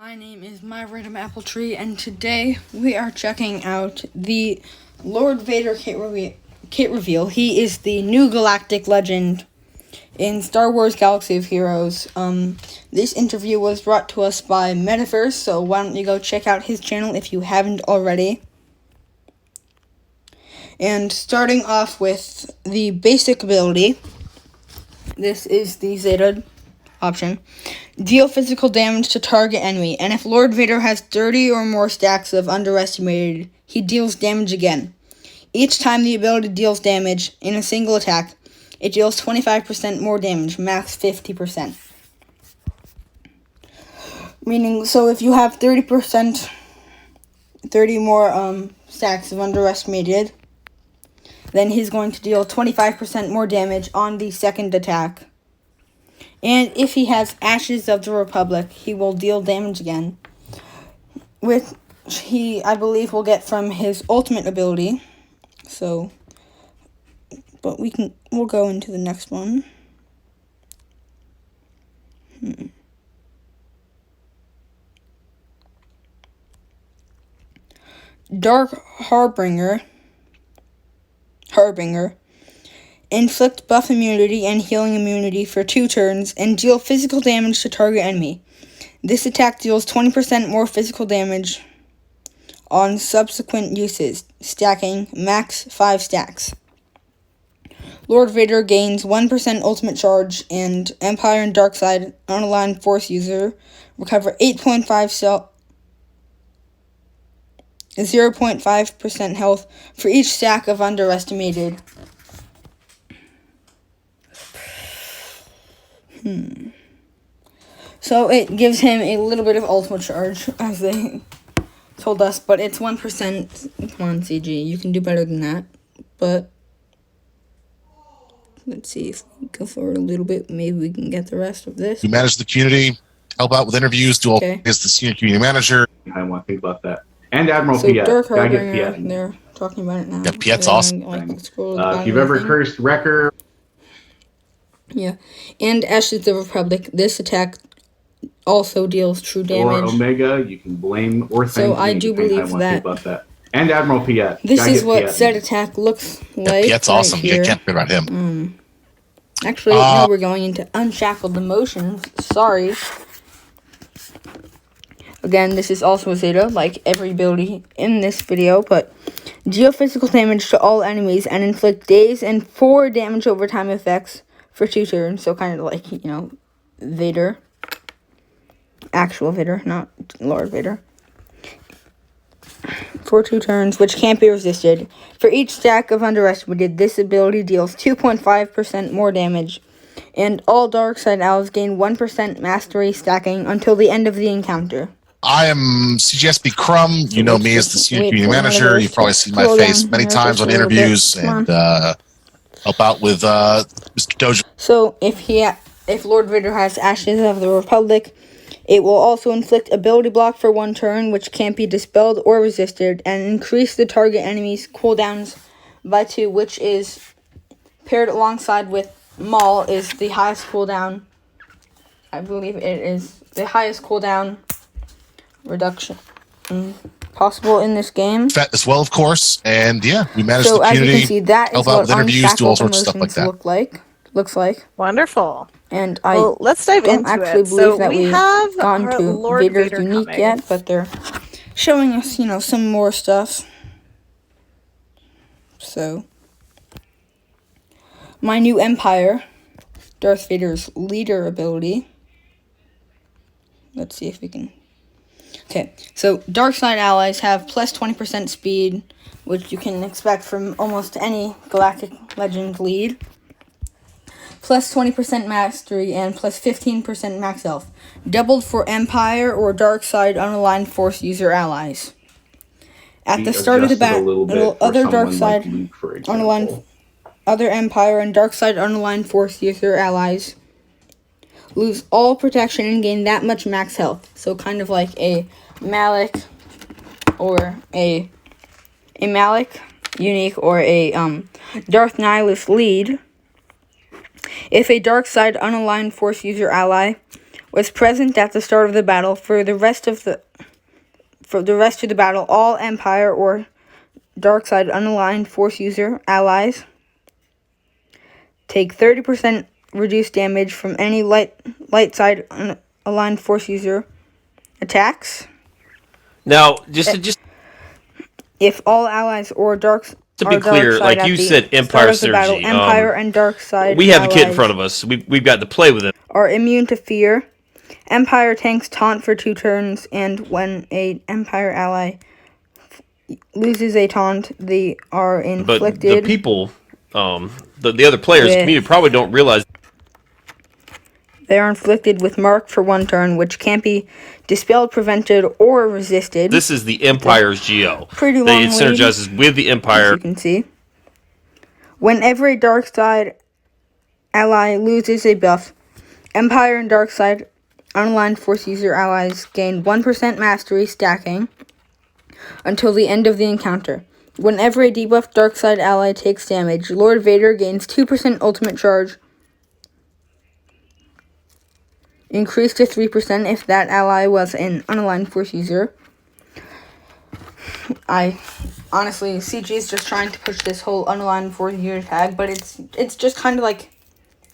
My name is My Random Apple Tree, and today we are checking out the Lord Vader kit reveal. He is the new galactic legend in Star Wars Galaxy of Heroes. This interview was brought to us by Metaverse, so why don't you go check out his channel if you haven't already. And starting off with the basic ability, this is the Zeta option. Deal physical damage to target enemy, and if Lord Vader has 30 or more stacks of underestimated, he deals damage again. Each time the ability deals damage in a single attack, it deals 25% more damage, max 50%. Meaning, so if you have 30 more stacks of underestimated, then he's going to deal 25% more damage on the second attack. And if he has Ashes of the Republic, he will deal damage again, which he, I believe, will get from his ultimate ability. So, but we'll go into the next one. Dark Harbinger. Inflict buff immunity and healing immunity for 2 turns and deal physical damage to target enemy. This attack deals 20% more physical damage on subsequent uses, stacking max 5 stacks. Lord Vader gains 1% ultimate charge, and Empire and Darkside unaligned Force user recover 0.5% health for each stack of underestimated. So it gives him a little bit of ultimate charge, as they told us, but it's 1%. Come on, CG, you can do better than that. But let's see if we go forward a little bit. Maybe we can get the rest of this. You manage the community, help out with interviews, do all as the senior community manager. I want to think about that. And Admiral so Piet. Dark Harbinger, they're talking about it now. Yeah, Piet's awesome. If you've ever cursed Wrecker. Yeah, and Ashes of the Republic, this attack also deals true damage. Or Omega, you can blame or thank so I do believe that. And Admiral Piet. This is what set attack looks like. Piet's awesome. You can't forget about him. Actually, no, we're going into Unshackled Emotions. Sorry. Again, this is also a Zeta, like every ability in this video, but deal physical damage to all enemies and inflict daze and 4 damage over time effects for 2 turns. So kind of like, Vader. Actual Vader, not Lord Vader. For 2 turns, which can't be resisted. For each stack of underestimated, this ability deals 2.5% more damage. And all Darkside allies gain 1% mastery stacking until the end of the encounter. I am CGSB Crumb. You know me as the senior community manager. You've probably seen my face many times on interviews and help out with Mr. Dojo. So if Lord Vader has Ashes of the Republic, it will also inflict ability block for 1 turn, which can't be dispelled or resisted, and increase the target enemy's cooldowns by 2, which is paired alongside with Maul is the highest cooldown. I believe it is the highest cooldown reduction possible in this game. Fat as well, of course, and yeah, we manage the community. So as you can see, that help is out what with interviews, do all sorts of stuff like Unshackled that. Looks like. Wonderful. And let's dive into it. Actually believe that we have gone to Lord Vader's Vader unique coming. yet, but they're showing us, some more stuff. So, my new Empire, Darth Vader's leader ability. Let's see if we can. Okay, so Darkside allies have plus 20% speed, which you can expect from almost any Galactic Legend lead. Plus 20% mastery and plus 15% max health. Doubled for Empire or Darkside unaligned Force user allies. At the start of the battle, other Darkside unaligned, other Empire and Darkside unaligned Force user allies lose all protection and gain that much max health. So kind of like a Malik or a Malik unique or a Darth Nihilus lead. If a Darkside unaligned Force user ally was present at the start of the battle. For the rest of the battle, all Empire or dark side unaligned force user allies take 30% reduced damage from any light side unaligned force user attacks. Now, just if all allies or dark to be clear, like you said, Empire synergy. Battle, Empire and dark side. We have a kid in front of us. We've got to play with it. Are immune to fear. Empire tanks taunt for 2 turns, and when a Empire ally loses a taunt, they are inflicted. But the people, the other players, the community probably don't realize. They are inflicted with mark for 1 turn, which can't be dispelled, prevented, or resisted. This is the Empire's GO. Pretty long It synergizes with the Empire. As you can see. Whenever a dark side ally loses a buff, Empire and dark side unaligned force user allies gain 1% mastery stacking until the end of the encounter. Whenever a debuffed dark side ally takes damage, Lord Vader gains 2% ultimate charge, increased to 3% if that ally was an unaligned force user. I honestly, CG is just trying to push this whole unaligned force user tag, but it's just kind of like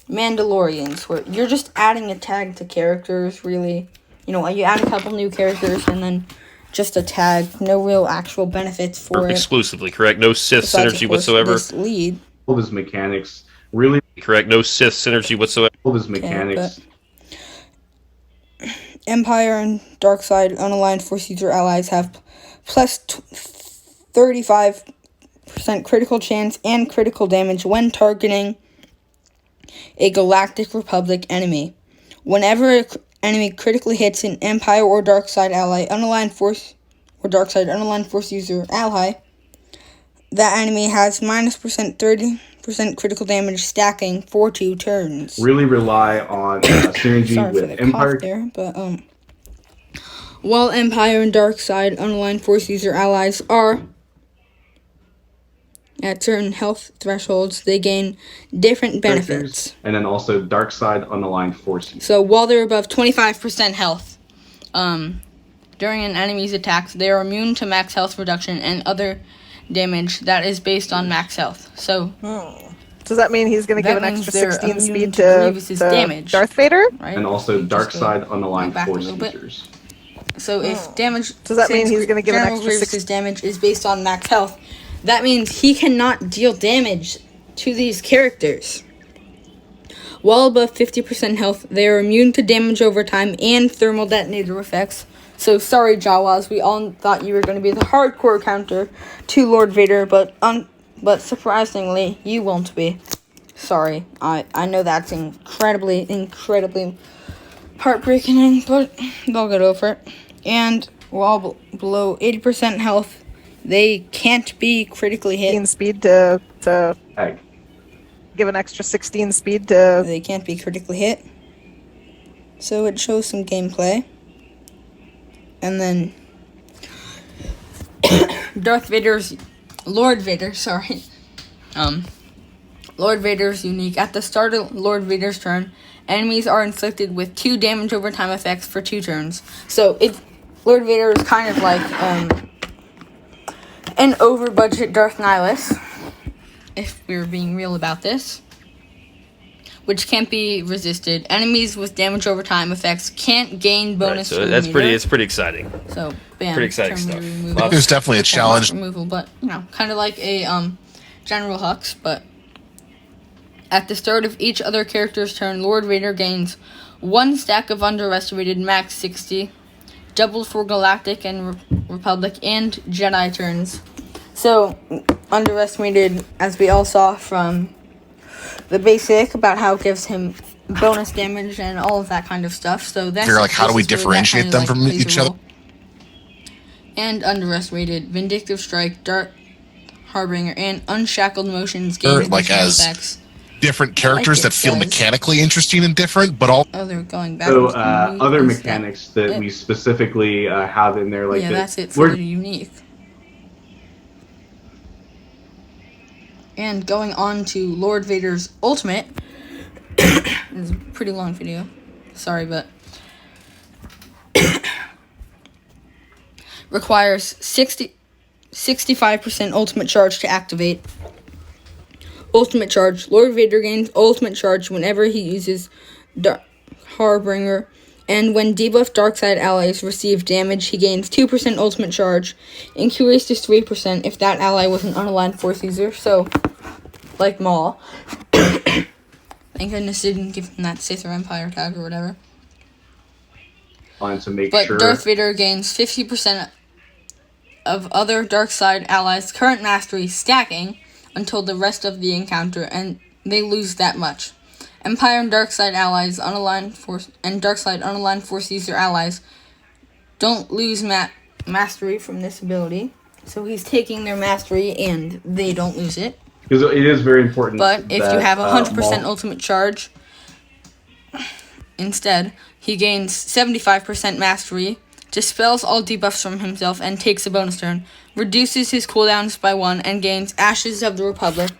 Mandalorians, where you're just adding a tag to characters, really. You know, you add a couple new characters and then just a tag. No real actual benefits for it. Exclusively, correct? No Sith synergy whatsoever. This lead. All of his mechanics, really. Correct, no Sith synergy whatsoever. All of his mechanics. Empire and dark side unaligned force user allies have plus 35% critical chance and critical damage when targeting a Galactic Republic enemy. Whenever an enemy critically hits an Empire or dark side ally, unaligned force or dark side unaligned force user ally, that enemy has minus 30% critical damage stacking for 2 turns. Really rely on synergy with Empire. There, but while Empire and dark side unaligned force user allies are at certain health thresholds, they gain different benefits. And then also dark side unaligned force. So while they're above 25% health, during an enemy's attacks, they are immune to max health reduction and other damage that is based on max health. So does that mean he's going to give an extra 16 speed to damage, Darth Vader? Right? And also dark side unaligned force users. So if damage, does that mean he's going to give an extra 16 damage is based on max health? That means he cannot deal damage to these characters. While above 50% health, they are immune to damage over time and thermal detonator effects. So sorry, Jawas, we all thought you were going to be the hardcore counter to Lord Vader, but surprisingly, you won't be. Sorry, I know that's incredibly heartbreaking, but they'll get over it. And while below 80% health, they can't be critically hit. 16 speed to give an extra 16 speed to... They can't be critically hit. So it shows some gameplay. And then Lord Vader's unique. At the start of Lord Vader's turn, enemies are inflicted with 2 damage over time effects for 2 turns. So Lord Vader is kind of like an over-budget Darth Nihilus, if we're being real about this, which can't be resisted. Enemies with damage over time effects can't gain bonus. Right, so it's pretty exciting. So bam, pretty exciting stuff. There's definitely a challenge. Removal, but kind of like a General Hux. But at the start of each other character's turn, Lord Vader gains 1 stack of underestimated max 60, doubled for Galactic and Republic and Jedi turns. So underestimated, as we all saw from the basic, about how it gives him bonus damage and all of that kind of stuff. So that's like, how do we differentiate them from each other? And underestimated, Vindictive Strike, Dark Harbinger, and Unshackled Emotions gain like as effects. Different characters that feel mechanically interesting and different, but all. Oh, they're going back. So other mechanics that we specifically have in there, like that's it for the unique. And going on to Lord Vader's ultimate. It's a pretty long video. Sorry, but requires 65% ultimate charge to activate. Ultimate charge. Lord Vader gains ultimate charge whenever he uses Harbinger, and when debuffed Darkside allies receive damage, he gains 2% ultimate charge, increases 3% if that ally was an unaligned force user, so, like Maul. Thank goodness they didn't give him that Sith or Empire tag or whatever. To make but sure. Darth Vader gains 50% of other Darkside allies' current mastery stacking until the rest of the encounter, and they lose that much. Empire and Darkside allies, unaligned force, and Darkside unaligned force user allies don't lose mastery from this ability, so he's taking their mastery and they don't lose it. Because it is very important. But if you have 100% ultimate charge, instead, he gains 75% mastery, dispels all debuffs from himself and takes a bonus turn, reduces his cooldowns by 1, and gains Ashes of the Republic,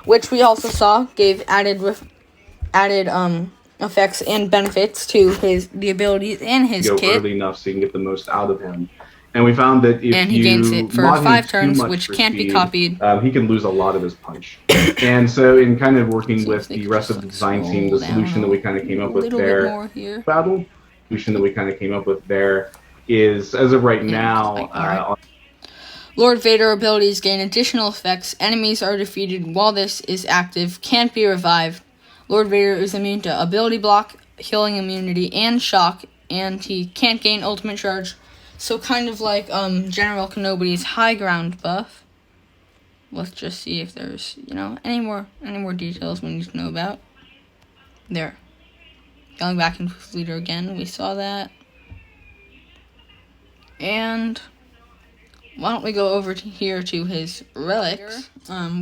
which we also saw gave added effects and benefits to the abilities and his go kit. Early enough so you can get the most out of him. And we found that if and he gains it for 5 turns, which can't be copied. He can lose a lot of his punch. And so in kind of working with the rest of the design team, the solution that we kind of came up with there, is, as of right now, Lord Vader abilities gain additional effects. Enemies are defeated while this is active, can't be revived. Lord Vader is immune to ability block, healing immunity, and shock, and he can't gain ultimate charge. So kind of like General Kenobi's high ground buff. Let's just see if there's, any more details we need to know about. There. Going back into his leader again, we saw that. And why don't we go over here to his relics?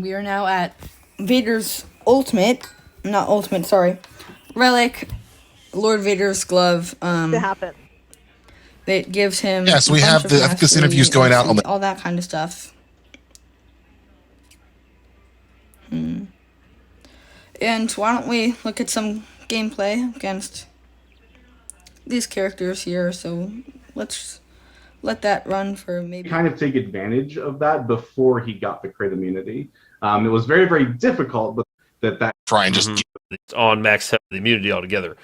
We are now at Vader's relic, Lord Vader's glove. It happened. That gives him. Yeah, so we have I think this interview's going out on all that kind of stuff. And why don't we look at some gameplay against these characters here? So let's let that run for maybe. Kind of take advantage of that before he got the crit immunity. It was very, very difficult, but that try and just on max health immunity altogether.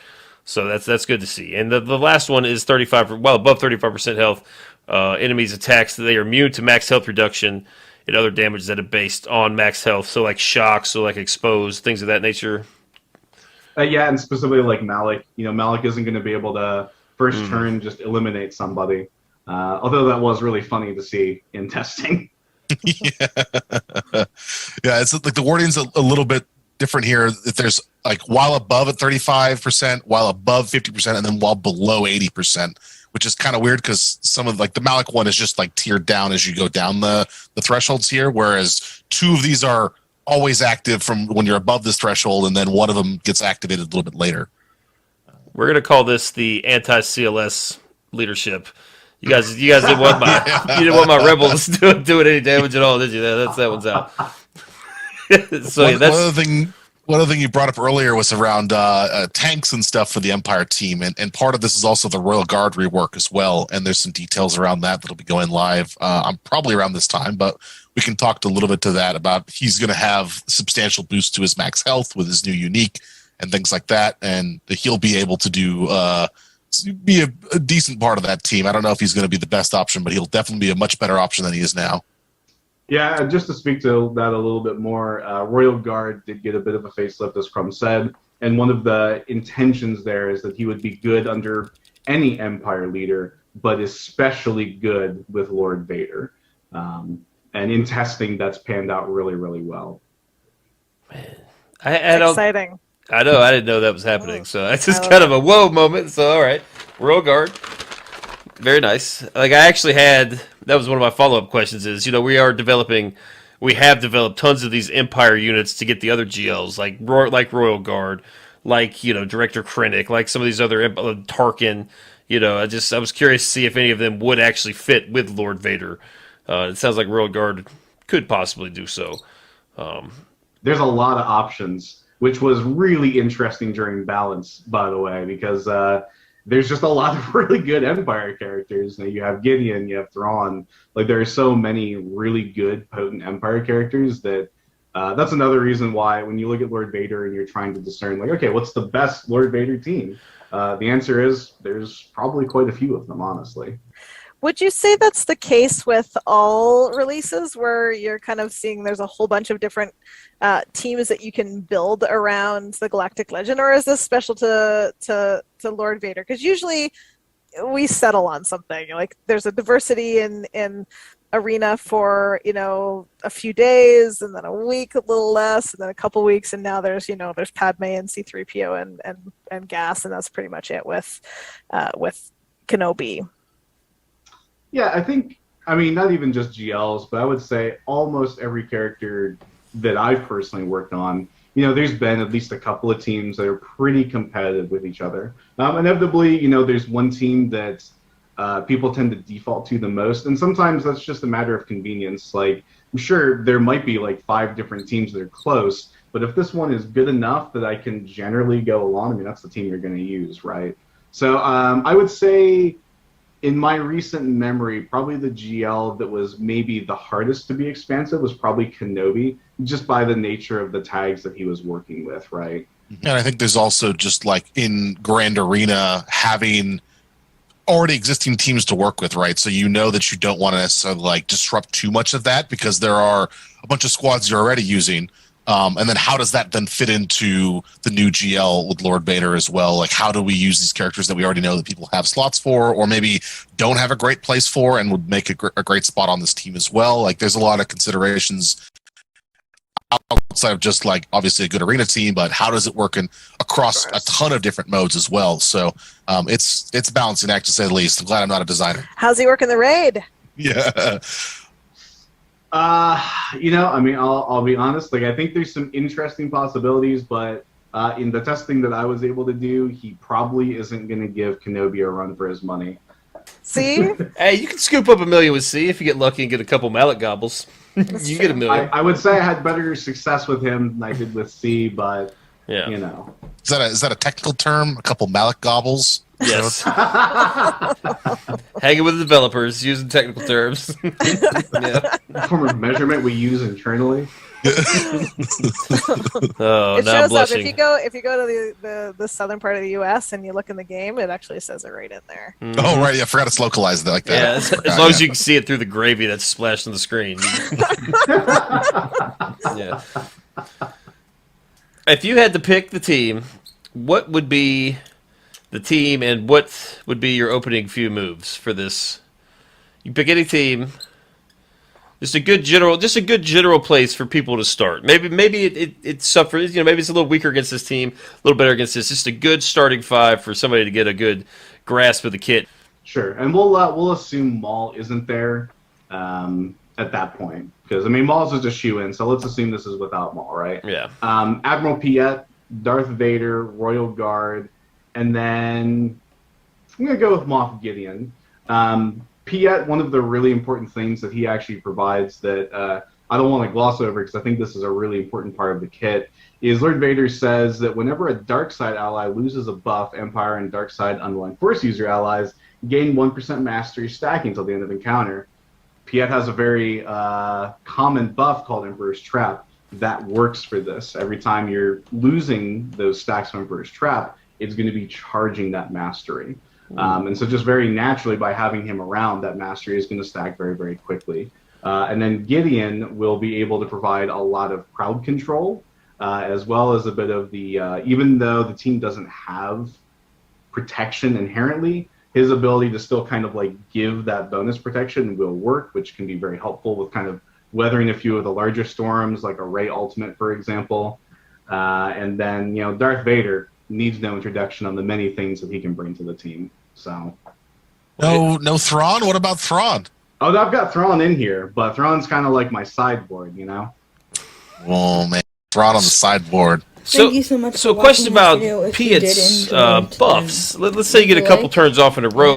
So that's good to see. And the last one is above 35% health. Enemies attacks, they are immune to max health reduction and other damages that are based on max health. So like shocks, so like exposed, things of that nature. Yeah, and specifically like Malik. Malik isn't going to be able to first turn just eliminate somebody. Although that was really funny to see in testing. Yeah, it's like the wording's a little bit different here. If there's like while above at 35%, while above 50%, and then while below 80%, which is kind of weird because some of like the Malik one is just like tiered down as you go down the thresholds here, whereas 2 of these are always active from when you're above this threshold, and then one of them gets activated a little bit later. We're gonna call this the anti-CLS leadership. You guys didn't want my rebels doing any damage at all, did you? That one's out. So one other thing you brought up earlier was around tanks and stuff for the Empire team, and part of this is also the Royal Guard rework as well. And there's some details around that'll be going live. I'm probably around this time, but we can talk a little bit to that about he's going to have substantial boost to his max health with his new unique and things like that, and he'll be able to do be a decent part of that team. I don't know if he's going to be the best option, but he'll definitely be a much better option than he is now. Yeah, just to speak to that a little bit more, Royal Guard did get a bit of a facelift, as Crumb said, and one of the intentions there is that he would be good under any Empire leader, but especially good with Lord Vader. And in testing, that's panned out really, really well. Man, exciting. I know, I didn't know that was happening, so that's just kind of a whoa moment. So, all right, Royal Guard. Very nice. Like that was one of my follow-up questions is, we have developed tons of these Empire units to get the other GLs, like Royal Guard, like, Director Krennic, like some of these other Tarkin, I was curious to see if any of them would actually fit with Lord Vader. It sounds like Royal Guard could possibly do so. There's a lot of options, which was really interesting during balance, by the way, because there's just a lot of really good Empire characters. You have Gideon, you have Thrawn. Like there are so many really good, potent Empire characters that that's another reason why when you look at Lord Vader and you're trying to discern, like, okay, what's the best Lord Vader team? The answer is there's probably quite a few of them, honestly. Would you say that's the case with all releases, where you're kind of seeing there's a whole bunch of different teams that you can build around the Galactic Legend, or is this special to Lord Vader? Because usually we settle on something like there's a diversity in arena for a few days, and then a week a little less, and then a couple weeks, and now there's there's Padme and C-3PO and Gas, and that's pretty much it with Kenobi. Yeah, I mean, not even just GLs, but I would say almost every character that I've personally worked on, there's been at least a couple of teams that are pretty competitive with each other. Inevitably, there's one team that people tend to default to the most, and sometimes that's just a matter of convenience. Like, I'm sure there might be like 5 different teams that are close, but if this one is good enough that I can generally go along, I mean, that's the team you're going to use, right? So I would say, in my recent memory, probably the GL that was maybe the hardest to be expansive was probably Kenobi, just by the nature of the tags that he was working with, right? And I think there's also just like in Grand Arena having already existing teams to work with, right? So you know that you don't want to necessarily like disrupt too much of that because there are a bunch of squads you're already using. And then how does that then fit into the new GL with Lord Vader as well? Like, how do we use these characters that we already know that people have slots for, or maybe don't have a great place for, and would make a great spot on this team as well? Like, there's a lot of considerations outside of just like obviously a good arena team, but how does it work across a ton of different modes as well? So it's a balancing act, to say the least. I'm glad I'm not a designer. How's he working the raid? Yeah. I mean, I'll be honest. Like, I think there's some interesting possibilities, but in the testing that I was able to do, he probably isn't going to give Kenobi a run for his money. See? Hey, you can scoop up $1 million with C if you get lucky and get a couple mallet gobbles. You can get $1 million. I would say I had better success with him than I did with C, but yeah. Is that a technical term? A couple mallet gobbles? Yes. Hanging with the developers, using technical terms. Yeah. A form of measurement we use internally. Oh, it now shows I'm blushing. up if you go to the southern part of the U.S. and you look in the game, it actually says it right in there. Mm-hmm. Oh, right. Yeah, I forgot it's localized like that. Yeah, as long as you can see it through the gravy that's splashed on the screen. Yeah. If you had to pick the team, what would be the team, and what would be your opening few moves for this? You pick any team. Just a good general place for people to start. Maybe it suffers. Maybe it's a little weaker against this team, a little better against this. Just a good starting 5 for somebody to get a good grasp of the kit. Sure, and we'll assume Maul isn't there at that point, because I mean Maul's just a shoe-in. So let's assume this is without Maul, right? Yeah. Admiral Piet, Darth Vader, Royal Guard, and then I'm gonna go with Moff Gideon. Piet, one of the really important things that he actually provides that I don't want to gloss over, because I think this is a really important part of the kit, is Lord Vader says that whenever a dark side ally loses a buff, Empire and dark side unwilling Force user allies gain 1% mastery stacking until the end of encounter. Piet has a very common buff called Emperor's Trap that works for this. Every time you're losing those stacks of Emperor's Trap, it's going to be charging that mastery. And so just very naturally, by having him around, that mastery is going to stack very, very quickly. And then Gideon will be able to provide a lot of crowd control, as well as a bit of the, even though the team doesn't have protection inherently, his ability to still kind of like give that bonus protection will work, which can be very helpful with kind of weathering a few of the larger storms, like a Rey Ultimate, for example. And then, Darth Vader needs no introduction on the many things that he can bring to the team. So, no Thrawn. What about Thrawn? Oh, I've got Thrawn in here, but Thrawn's kind of like my sideboard, Oh man, Thrawn on the sideboard. Thank you so much. So, for question watching this about video. If you did Piet's enjoy it, buffs. Let's say you get a couple turns off in a row.